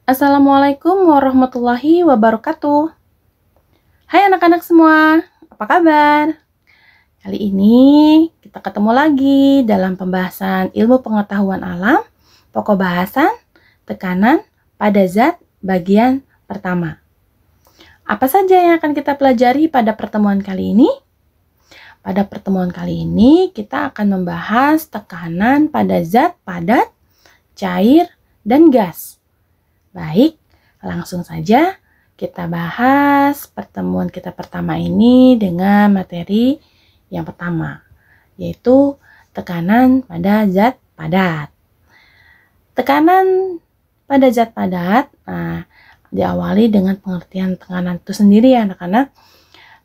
Assalamualaikum warahmatullahi wabarakatuh. Hai anak-anak semua, apa kabar? Kali ini kita ketemu lagi dalam pembahasan ilmu pengetahuan alam, pokok bahasan, tekanan pada zat bagian pertama. Apa saja yang akan kita pelajari pada pertemuan kali ini? Pada pertemuan kali ini kita akan membahas tekanan pada zat padat, cair, dan gas. Baik, langsung saja kita bahas pertemuan kita pertama ini dengan materi yang pertama, yaitu tekanan pada zat padat. Tekanan pada zat padat, diawali dengan pengertian tekanan itu sendiri ya anak-anak.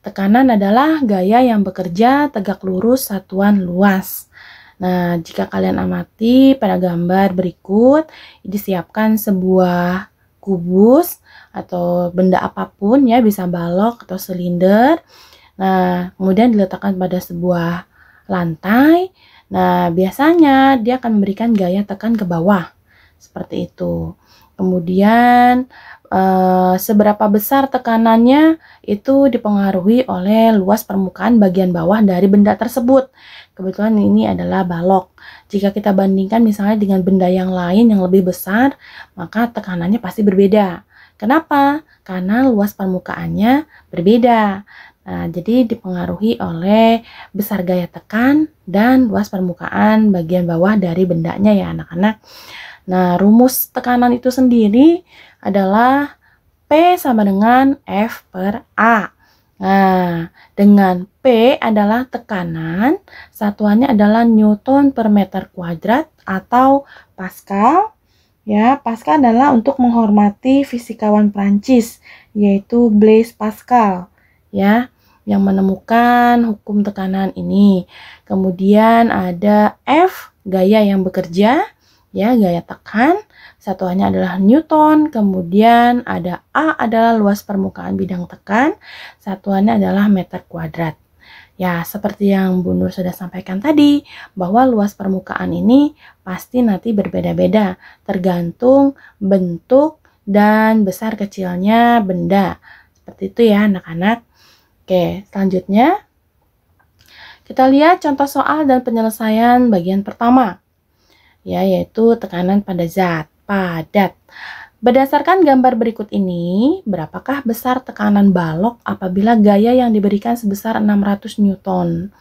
Tekanan adalah gaya yang bekerja tegak lurus satuan luas. Nah, jika kalian amati pada gambar berikut, disiapkan sebuah kubus atau benda apapun ya, bisa balok atau silinder. Nah, kemudian diletakkan pada sebuah lantai. Nah, biasanya dia akan memberikan gaya tekan ke bawah, seperti itu. Kemudian, seberapa besar tekanannya itu dipengaruhi oleh luas permukaan bagian bawah dari benda tersebut. Kebetulan ini adalah balok. Jika kita bandingkan misalnya dengan benda yang lain yang lebih besar, maka tekanannya pasti berbeda. Kenapa? Karena luas permukaannya berbeda. Nah, jadi dipengaruhi oleh besar gaya tekan dan luas permukaan bagian bawah dari bendanya ya anak-anak. Nah, rumus tekanan itu sendiri adalah P sama dengan F per A. Nah, dengan P adalah tekanan, satuannya adalah Newton per meter kuadrat atau Pascal. Ya, Pascal adalah untuk menghormati fisikawan Prancis, yaitu Blaise Pascal, ya, yang menemukan hukum tekanan ini. Kemudian ada F, gaya yang bekerja, ya, gaya tekan. Satuannya adalah Newton, kemudian ada A adalah luas permukaan bidang tekan, satuannya adalah meter kuadrat. Ya, seperti yang Bu Nur sudah sampaikan tadi, bahwa luas permukaan ini pasti nanti berbeda-beda, tergantung bentuk dan besar kecilnya benda. Seperti itu ya anak-anak. Oke, selanjutnya kita lihat contoh soal dan penyelesaian bagian pertama, ya, yaitu tekanan pada zat padat. Berdasarkan gambar berikut ini, berapakah besar tekanan balok apabila gaya yang diberikan sebesar 600 Newton?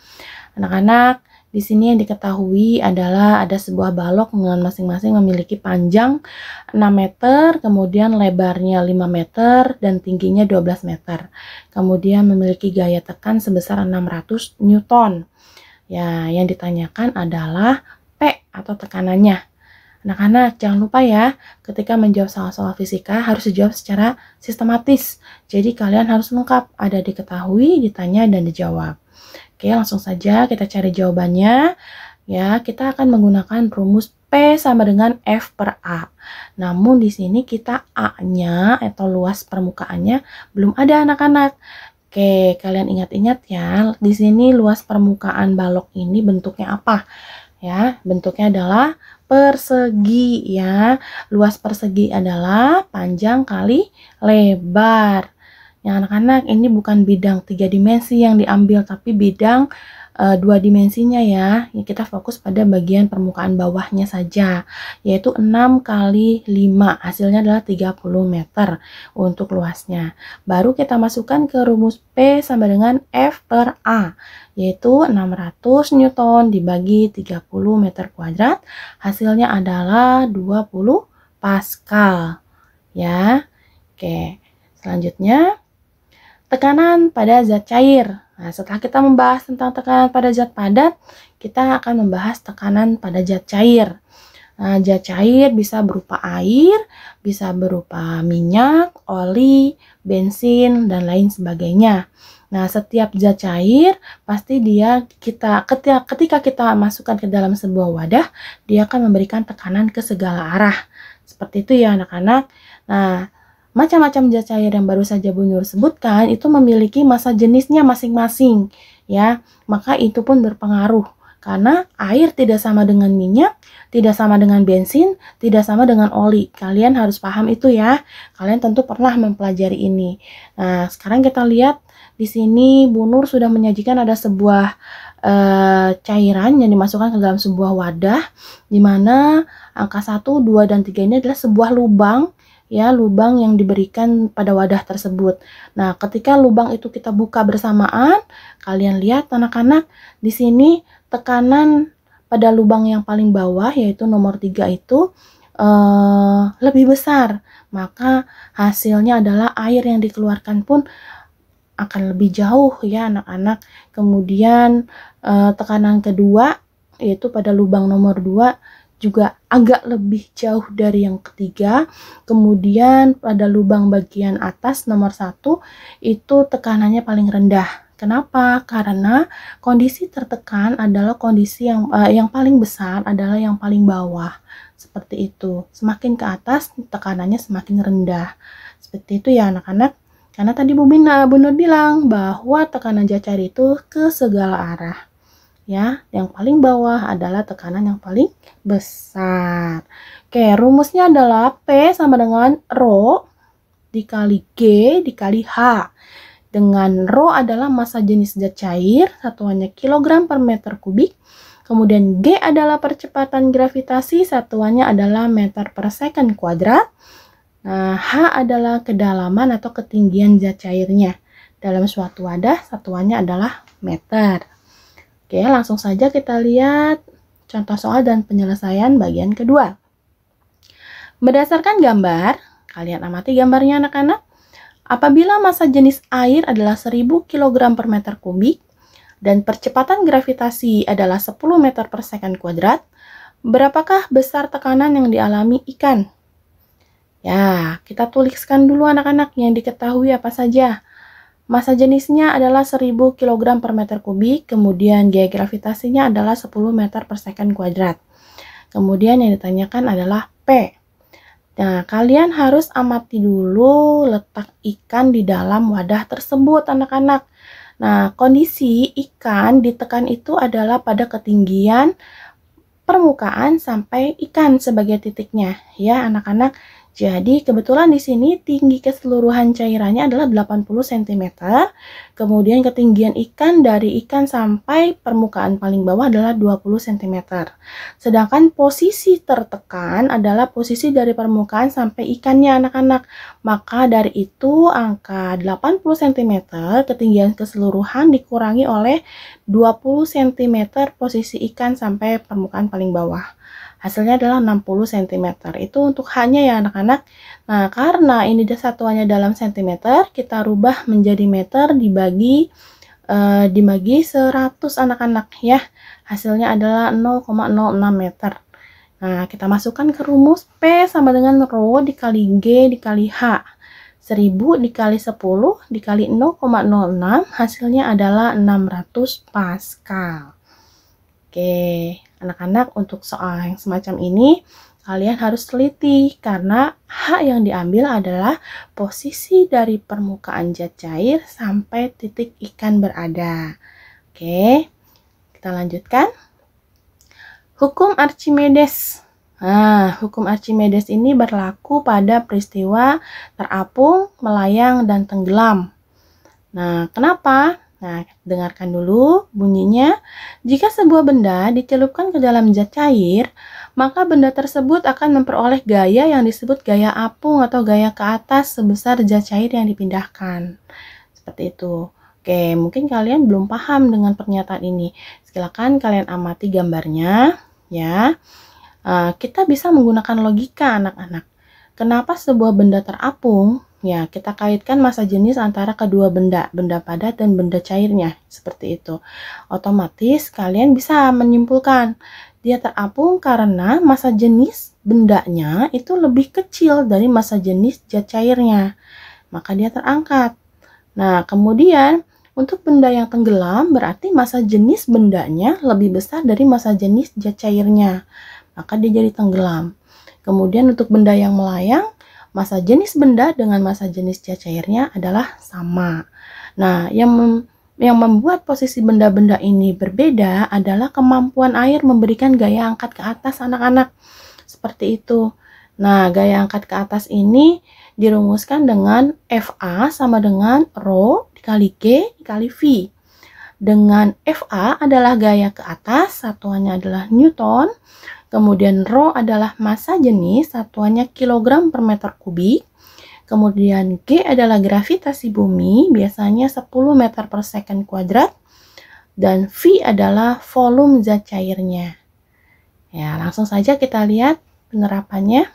Anak-anak, di sini yang diketahui adalah ada sebuah balok dengan masing-masing memiliki panjang 6 meter, kemudian lebarnya 5 meter, dan tingginya 12 meter. Kemudian memiliki gaya tekan sebesar 600 Newton. Ya, yang ditanyakan adalah P atau tekanannya. Anak-anak, jangan lupa ya, ketika menjawab soal-soal fisika harus dijawab secara sistematis. Jadi kalian harus lengkap, ada diketahui, ditanya, dan dijawab. Oke, langsung saja kita cari jawabannya. Ya, kita akan menggunakan rumus P sama dengan F per A. Namun di sini kita A-nya atau luas permukaannya belum ada anak-anak. Oke, kalian ingat-ingat ya, di sini luas permukaan balok ini bentuknya apa? Ya, bentuknya adalah persegi ya. Luas persegi adalah panjang kali lebar. Ya anak-anak, ini bukan bidang 3 dimensi yang diambil, tapi bidang 2 dimensinya ya. Kita fokus pada bagian permukaan bawahnya saja, yaitu 6 kali 5. Hasilnya adalah 30 meter untuk luasnya. Baru kita masukkan ke rumus P sama dengan F per A, yaitu 600 Newton dibagi 30 meter kuadrat. Hasilnya adalah 20 Pascal. Ya. Oke, selanjutnya tekanan pada zat cair. Nah, setelah kita membahas tentang tekanan pada zat padat, kita akan membahas tekanan pada zat cair. Nah, zat cair bisa berupa air, bisa berupa minyak, oli, bensin, dan lain sebagainya. Nah, setiap zat cair pasti ketika kita masukkan ke dalam sebuah wadah, dia akan memberikan tekanan ke segala arah. Seperti itu ya anak-anak. Nah, macam-macam zat cair yang baru saja Bu Nur sebutkan itu memiliki massa jenisnya masing-masing ya, maka itu pun berpengaruh Karena air tidak sama dengan minyak, tidak sama dengan bensin, tidak sama dengan oli. Kalian harus paham itu ya. Kalian tentu pernah mempelajari ini. Nah, sekarang kita lihat di sini Bu Nur sudah menyajikan ada sebuah cairan yang dimasukkan ke dalam sebuah wadah, di mana angka 1, 2, dan 3 ini adalah sebuah lubang, ya, lubang yang diberikan pada wadah tersebut. Nah, ketika lubang itu kita buka bersamaan, kalian lihat anak-anak, di sini tekanan pada lubang yang paling bawah, yaitu nomor 3 itu lebih besar. Maka hasilnya adalah air yang dikeluarkan pun akan lebih jauh ya anak-anak. Kemudian tekanan kedua yaitu pada lubang nomor 2 juga agak lebih jauh dari yang ketiga. Kemudian pada lubang bagian atas nomor 1 itu tekanannya paling rendah. Kenapa? Karena kondisi tertekan adalah kondisi yang paling besar adalah yang paling bawah. Seperti itu. Semakin ke atas tekanannya semakin rendah. Seperti itu ya anak-anak. Karena tadi Bu Nur bilang bahwa tekanan zat cair itu ke segala arah. Ya, yang paling bawah adalah tekanan yang paling besar. Oke, rumusnya adalah P sama dengan Rho dikali G dikali H. Dengan Rho adalah massa jenis zat cair, satuannya kilogram per meter kubik. Kemudian G adalah percepatan gravitasi, satuannya adalah meter per second kuadrat. Nah, H adalah kedalaman atau ketinggian zat cairnya. Dalam suatu wadah, satuannya adalah meter. Oke, langsung saja kita lihat contoh soal dan penyelesaian bagian kedua. Berdasarkan gambar, kalian amati gambarnya anak-anak. Apabila massa jenis air adalah 1000 kg per meter kubik dan percepatan gravitasi adalah 10 meter per second kuadrat, berapakah besar tekanan yang dialami ikan? Ya, kita tuliskan dulu anak-anak yang diketahui apa saja. Massa jenisnya adalah 1000 kg per meter kubik, kemudian gaya gravitasinya adalah 10 meter per second kuadrat. Kemudian yang ditanyakan adalah P. Nah, kalian harus amati dulu letak ikan di dalam wadah tersebut, anak-anak. Nah, kondisi ikan ditekan itu adalah pada ketinggian permukaan sampai ikan sebagai titiknya, ya, anak-anak. Jadi, kebetulan di sini tinggi keseluruhan cairannya adalah 80 cm. Kemudian ketinggian ikan dari ikan sampai permukaan paling bawah adalah 20 cm. Sedangkan posisi tertekan adalah posisi dari permukaan sampai ikannya anak-anak. Maka dari itu angka 80 cm ketinggian keseluruhan dikurangi oleh 20 cm posisi ikan sampai permukaan paling bawah. Hasilnya adalah 60 cm. Itu untuk hanya ya anak-anak. Nah, karena ini satuannya dalam cm, kita rubah menjadi meter dibagi 100 anak-anak ya. Hasilnya adalah 0,06 meter. Nah, kita masukkan ke rumus P sama dengan Rho dikali G dikali H. 1000 dikali 10 dikali 0,06 hasilnya adalah 600 Pascal. Oke, anak-anak untuk soal yang semacam ini kalian harus teliti karena H yang diambil adalah posisi dari permukaan zat cair sampai titik ikan berada. Oke, kita lanjutkan. Hukum Archimedes. Nah, hukum Archimedes ini berlaku pada peristiwa terapung, melayang, dan tenggelam. Nah, kenapa? Nah, dengarkan dulu bunyinya. Jika sebuah benda dicelupkan ke dalam zat cair, maka benda tersebut akan memperoleh gaya yang disebut gaya apung atau gaya ke atas sebesar zat cair yang dipindahkan. Seperti itu. Oke, mungkin kalian belum paham dengan pernyataan ini. Silakan kalian amati gambarnya, ya. Kita bisa menggunakan logika anak-anak. Kenapa sebuah benda terapung? Ya, kita kaitkan massa jenis antara kedua benda padat dan benda cairnya, seperti itu. Otomatis kalian bisa menyimpulkan dia terapung karena massa jenis bendanya itu lebih kecil dari massa jenis zat cairnya. Maka dia terangkat. Nah, kemudian untuk benda yang tenggelam berarti massa jenis bendanya lebih besar dari massa jenis zat cairnya. Maka dia jadi tenggelam. Kemudian untuk benda yang melayang, massa jenis benda dengan massa jenis zat cairnya adalah sama. Nah, Yang membuat posisi benda-benda ini berbeda adalah kemampuan air memberikan gaya angkat ke atas anak-anak. Seperti itu. Nah, gaya angkat ke atas ini dirumuskan dengan FA sama dengan Rho dikali G dikali V. Dengan FA adalah gaya ke atas, satuannya adalah Newton. Kemudian Rho adalah massa jenis, satuannya kilogram per meter kubik. Kemudian G adalah gravitasi bumi, biasanya 10 meter per second kuadrat. Dan V adalah volume zat cairnya. Ya, langsung saja kita lihat penerapannya.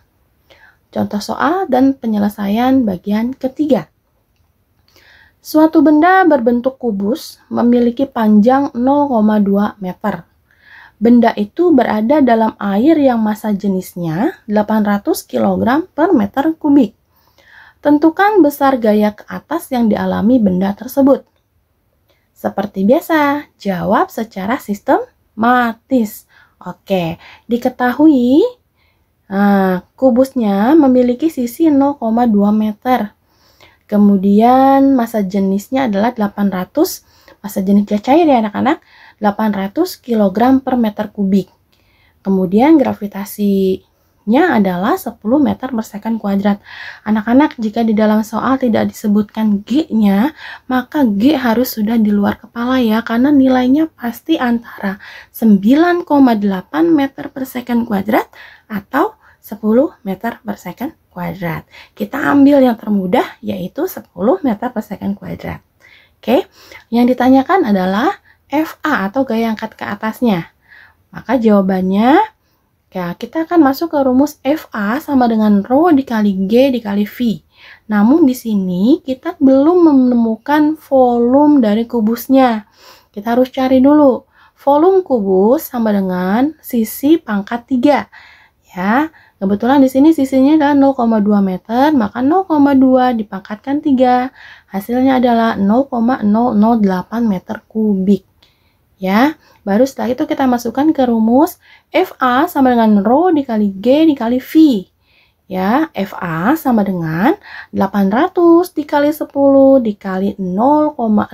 Contoh soal dan penyelesaian bagian ketiga. Suatu benda berbentuk kubus memiliki panjang 0,2 meter. Benda itu berada dalam air yang massa jenisnya 800 kg per meter kubik. Tentukan besar gaya ke atas yang dialami benda tersebut. Seperti biasa, jawab secara sistematis. Oke, diketahui kubusnya memiliki sisi 0,2 meter. Kemudian massa jenisnya adalah 800, massa jenis zat cair ya anak-anak, 800 kg per meter kubik. Kemudian gravitasinya adalah 10 meter per second kuadrat. Anak-anak, jika di dalam soal tidak disebutkan G-nya, maka G harus sudah di luar kepala ya, karena nilainya pasti antara 9,8 meter per second kuadrat atau 10 meter per second kuadrat. Kita ambil yang termudah, yaitu 10 meter per second kuadrat. Oke, yang ditanyakan adalah FA atau gaya angkat ke atasnya. Maka jawabannya, ya, kita akan masuk ke rumus FA sama dengan Rho dikali G dikali V. Namun di sini kita belum menemukan volume dari kubusnya. Kita harus cari dulu. Volume kubus sama dengan sisi pangkat 3. Ya, kebetulan di sini sisinya adalah 0,2 meter, maka 0,2 dipangkatkan 3. Hasilnya adalah 0,008 meter kubik. Ya, baru setelah itu kita masukkan ke rumus FA sama dengan Rho dikali G dikali V. Ya, FA sama dengan 800 dikali 10 dikali 0,008.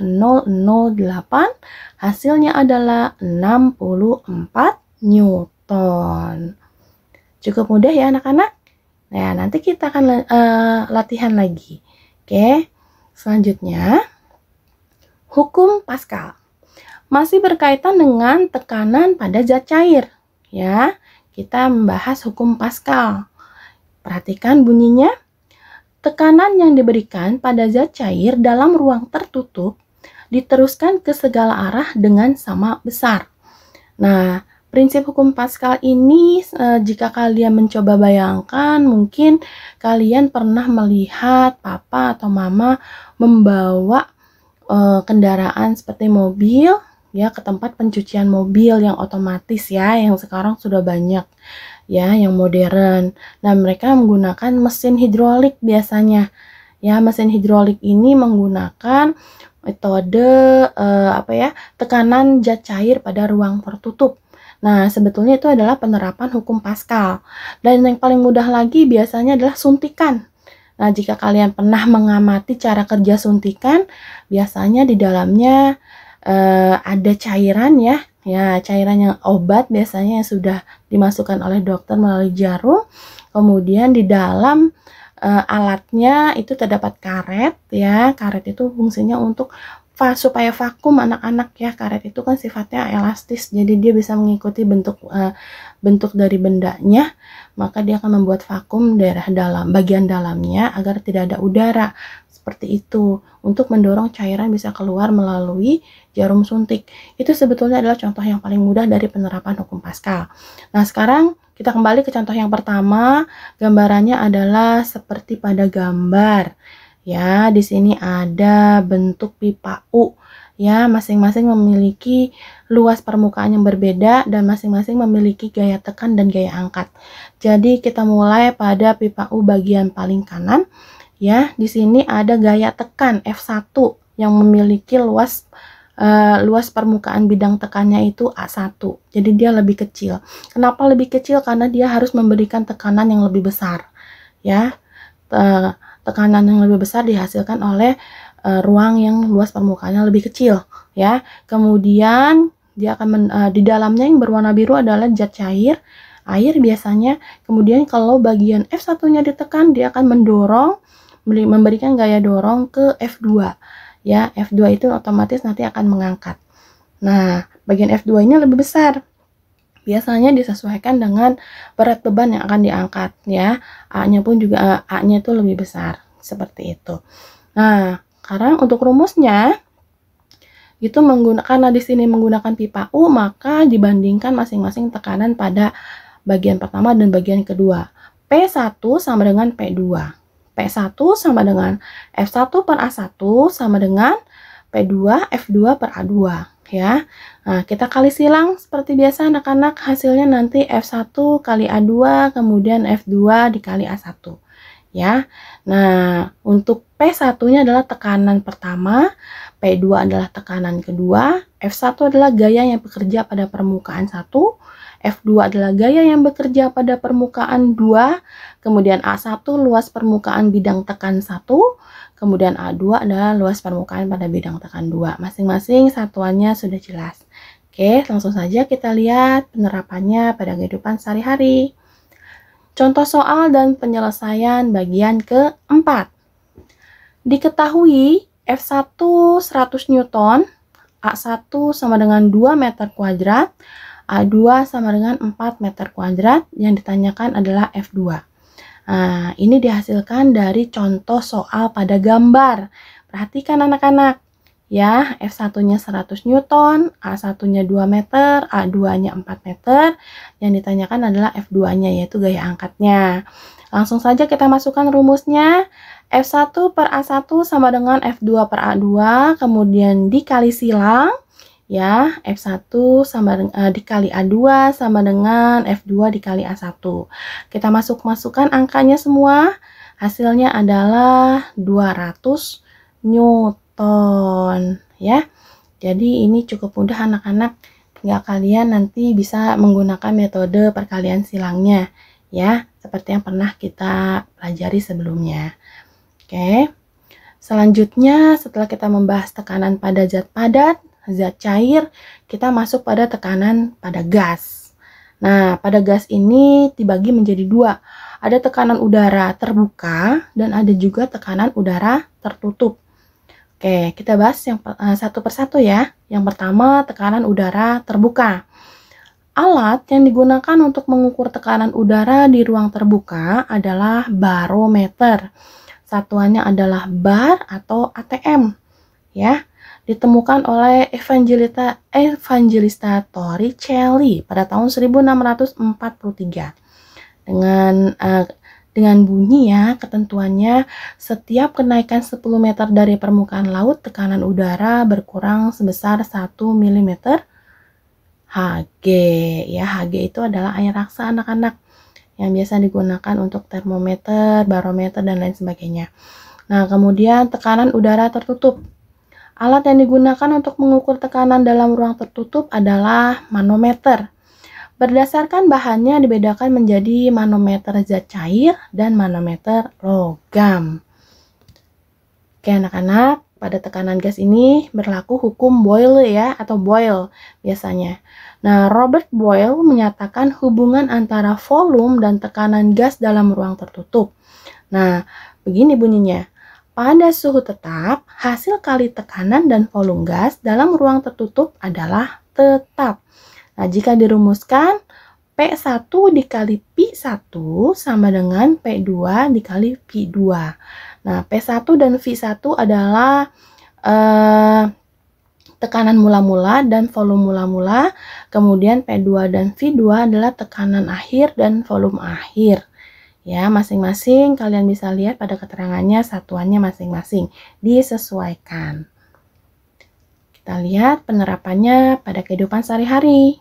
Hasilnya adalah 64 Newton. Cukup mudah ya anak-anak. Nah, nanti kita akan latihan lagi. Oke, selanjutnya hukum Pascal. Masih berkaitan dengan tekanan pada zat cair. Ya, kita membahas hukum Pascal. Perhatikan bunyinya. Tekanan yang diberikan pada zat cair dalam ruang tertutup diteruskan ke segala arah dengan sama besar. Nah, prinsip hukum Pascal ini jika kalian mencoba bayangkan, mungkin kalian pernah melihat papa atau mama membawa kendaraan seperti mobil ya ke tempat pencucian mobil yang otomatis ya, yang sekarang sudah banyak ya, yang modern. Nah, mereka menggunakan mesin hidrolik biasanya. Ya, mesin hidrolik ini menggunakan metode tekanan zat cair pada ruang tertutup. Nah, sebetulnya itu adalah penerapan hukum Pascal. Dan yang paling mudah lagi biasanya adalah suntikan. Nah, jika kalian pernah mengamati cara kerja suntikan, biasanya di dalamnya ada cairan ya, cairan yang obat biasanya yang sudah dimasukkan oleh dokter melalui jarum. Kemudian di dalam alatnya itu terdapat karet ya. Karet itu fungsinya untuk supaya vakum anak-anak ya. Karet itu kan sifatnya elastis, jadi dia bisa mengikuti bentuk dari bendanya, maka dia akan membuat vakum daerah dalam, bagian dalamnya agar tidak ada udara. Seperti itu, untuk mendorong cairan bisa keluar melalui jarum suntik. Itu sebetulnya adalah contoh yang paling mudah dari penerapan hukum Pascal. Nah, sekarang kita kembali ke contoh yang pertama. Gambarannya adalah seperti pada gambar. Ya, di sini ada bentuk pipa U. Ya, masing-masing memiliki luas permukaan yang berbeda dan masing-masing memiliki gaya tekan dan gaya angkat. Jadi kita mulai pada pipa U bagian paling kanan. Ya, di sini ada gaya tekan F1 yang memiliki luas permukaan bidang tekannya itu A1. Jadi dia lebih kecil. Kenapa lebih kecil? Karena dia harus memberikan tekanan yang lebih besar. Ya, tekanan yang lebih besar dihasilkan oleh ruang yang luas permukaannya lebih kecil, ya. Kemudian dia akan di dalamnya yang berwarna biru adalah zat cair, air biasanya. Kemudian kalau bagian F1-nya ditekan, dia akan memberikan gaya dorong ke F2, ya. F2 itu otomatis nanti akan mengangkat. Nah, bagian F2 ini lebih besar. Biasanya disesuaikan dengan berat beban yang akan diangkat, ya. A-nya pun juga A-nya itu lebih besar, seperti itu. Nah, sekarang untuk rumusnya itu karena di sini menggunakan pipa U, maka dibandingkan masing-masing tekanan pada bagian pertama dan bagian kedua. P1 sama dengan P2. P1 sama dengan F1 per A1 sama dengan P2 F2 per A2, ya. Nah, kita kali silang seperti biasa anak-anak, hasilnya nanti F1 kali A2 kemudian F2 dikali A1, ya. Nah, untuk P1-nya adalah tekanan pertama, P2 adalah tekanan kedua, F1 adalah gaya yang bekerja pada permukaan 1, F2 adalah gaya yang bekerja pada permukaan 2, kemudian A1 luas permukaan bidang tekan 1, kemudian A2 adalah luas permukaan pada bidang tekan 2. Masing-masing satuannya sudah jelas. Oke, langsung saja kita lihat penerapannya pada kehidupan sehari-hari. Contoh soal dan penyelesaian bagian keempat. Diketahui F1 100 Newton, A1 sama dengan 2 meter kuadrat, A2 sama dengan 4 meter kuadrat, yang ditanyakan adalah F2. Nah, ini dihasilkan dari contoh soal pada gambar. Perhatikan anak-anak, ya, F1-nya 100 Newton, A1-nya 2 meter, A2-nya 4 meter, yang ditanyakan adalah F2-nya, yaitu gaya angkatnya. Langsung saja kita masukkan rumusnya. F1 per A1 sama dengan F2 per A2, kemudian dikali silang, ya. F1 sama dikali A2 sama dengan F2 dikali A1. Kita masukkan angkanya semua, hasilnya adalah 200 Newton, ya. Jadi ini cukup mudah anak-anak, tinggal kalian nanti bisa menggunakan metode perkalian silangnya, ya, seperti yang pernah kita pelajari sebelumnya. Oke, selanjutnya setelah kita membahas tekanan pada zat padat, zat cair, kita masuk pada tekanan pada gas. Nah, pada gas ini dibagi menjadi dua. Ada tekanan udara terbuka dan ada juga tekanan udara tertutup. Oke, kita bahas yang satu persatu ya. Yang pertama, tekanan udara terbuka. Alat yang digunakan untuk mengukur tekanan udara di ruang terbuka adalah barometer. Satuannya adalah bar atau ATM, ya. Ditemukan oleh Evangelista Torricelli pada tahun 1643. Dengan bunyi, ya, ketentuannya setiap kenaikan 10 meter dari permukaan laut, tekanan udara berkurang sebesar 1 mm Hg, ya. Hg itu adalah air raksa anak-anak yang biasa digunakan untuk termometer, barometer, dan lain sebagainya. Nah, kemudian tekanan udara tertutup. Alat yang digunakan untuk mengukur tekanan dalam ruang tertutup adalah manometer. Berdasarkan bahannya dibedakan menjadi manometer zat cair dan manometer logam. Oke anak-anak, pada tekanan gas ini berlaku hukum Boyle, ya, atau Boyle biasanya. Nah, Robert Boyle menyatakan hubungan antara volume dan tekanan gas dalam ruang tertutup. Nah, begini bunyinya. Pada suhu tetap, hasil kali tekanan dan volume gas dalam ruang tertutup adalah tetap. Nah, jika dirumuskan, P1 dikali P1 sama dengan P2 dikali V2. Nah, P1 dan V1 adalah tekanan mula-mula dan volume mula-mula, kemudian P2 dan V2 adalah tekanan akhir dan volume akhir. Ya, masing-masing kalian bisa lihat pada keterangannya satuannya masing-masing, disesuaikan. Kita lihat penerapannya pada kehidupan sehari-hari.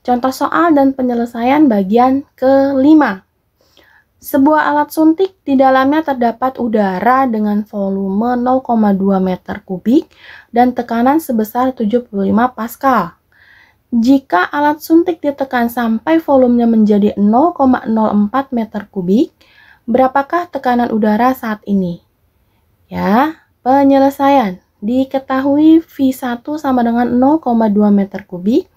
Contoh soal dan penyelesaian bagian kelima. Sebuah alat suntik di dalamnya terdapat udara dengan volume 0,2 meter kubik dan tekanan sebesar 75 Pascal. Jika alat suntik ditekan sampai volumenya menjadi 0,04 meter kubik, Berapakah tekanan udara saat ini? Ya, penyelesaian. Diketahui V1 sama dengan 0,2 meter kubik,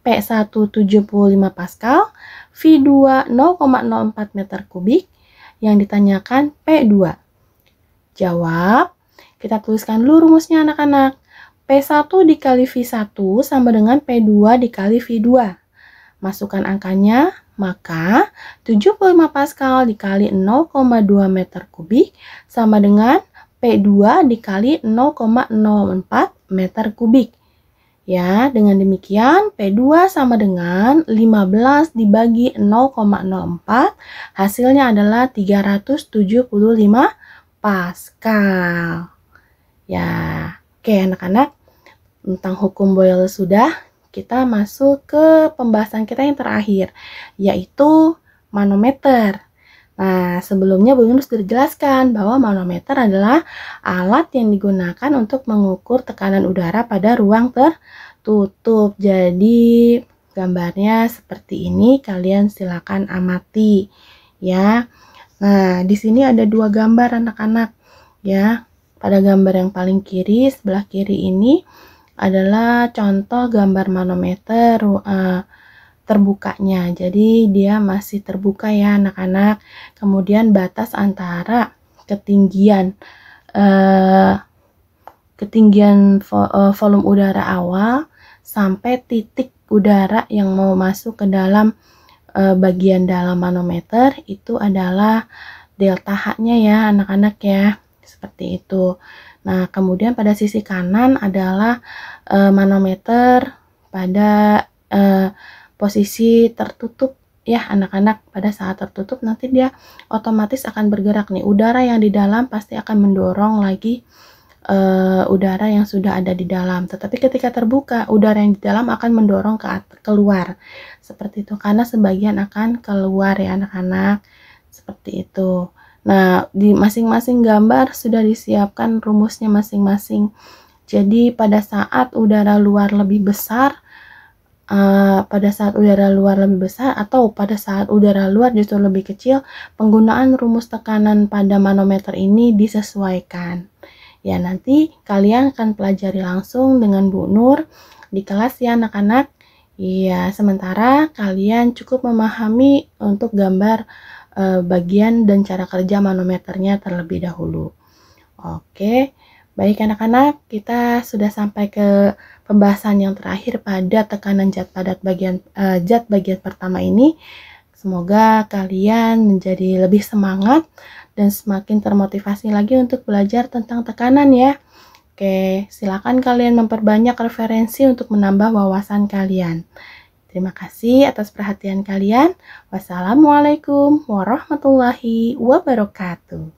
P1 75 Pascal, V2 0,04 meter kubik. Yang ditanyakan P2. Jawab. Kita tuliskan dulu rumusnya anak-anak. P1 dikali V1 sama dengan P2 dikali V2. Masukkan angkanya, maka 75 Pascal dikali 0,2 meter kubik sama dengan P2 dikali 0,04 meter kubik. Ya, dengan demikian P2 sama dengan 15 dibagi 0,04, hasilnya adalah 375 Pascal. Ya, oke anak-anak, tentang hukum Boyle sudah, kita masuk ke pembahasan kita yang terakhir, yaitu manometer. Nah, sebelumnya Bu Yunus sudah dijelaskan bahwa manometer adalah alat yang digunakan untuk mengukur tekanan udara pada ruang tertutup. Jadi, gambarnya seperti ini, kalian silakan amati ya. Nah, di sini ada dua gambar anak-anak ya. Pada gambar yang paling kiri, sebelah kiri ini adalah contoh gambar manometer terbukanya. Jadi dia masih terbuka ya anak-anak. Kemudian batas antara ketinggian volume udara awal sampai titik udara yang mau masuk ke dalam bagian dalam manometer itu adalah delta H-nya ya anak-anak ya. Seperti itu. Nah, kemudian pada sisi kanan adalah manometer pada posisi tertutup ya anak-anak. Pada saat tertutup nanti dia otomatis akan bergerak nih, udara yang di dalam pasti akan mendorong lagi udara yang sudah ada di dalam. Tetapi ketika terbuka, udara yang di dalam akan mendorong keluar seperti itu, karena sebagian akan keluar ya anak-anak, seperti itu. Nah, di masing-masing gambar sudah disiapkan rumusnya masing-masing. Jadi pada saat udara luar lebih besar, atau pada saat udara luar justru lebih kecil, penggunaan rumus tekanan pada manometer ini disesuaikan. Ya, nanti kalian akan pelajari langsung dengan Bu Nur di kelas ya anak-anak. Ya, sementara kalian cukup memahami untuk gambar bagian dan cara kerja manometernya terlebih dahulu. Oke. Baik anak-anak, kita sudah sampai ke pembahasan yang terakhir pada tekanan zat padat bagian pertama ini. Semoga kalian menjadi lebih semangat dan semakin termotivasi lagi untuk belajar tentang tekanan ya. Oke, silakan kalian memperbanyak referensi untuk menambah wawasan kalian. Terima kasih atas perhatian kalian. Wassalamualaikum warahmatullahi wabarakatuh.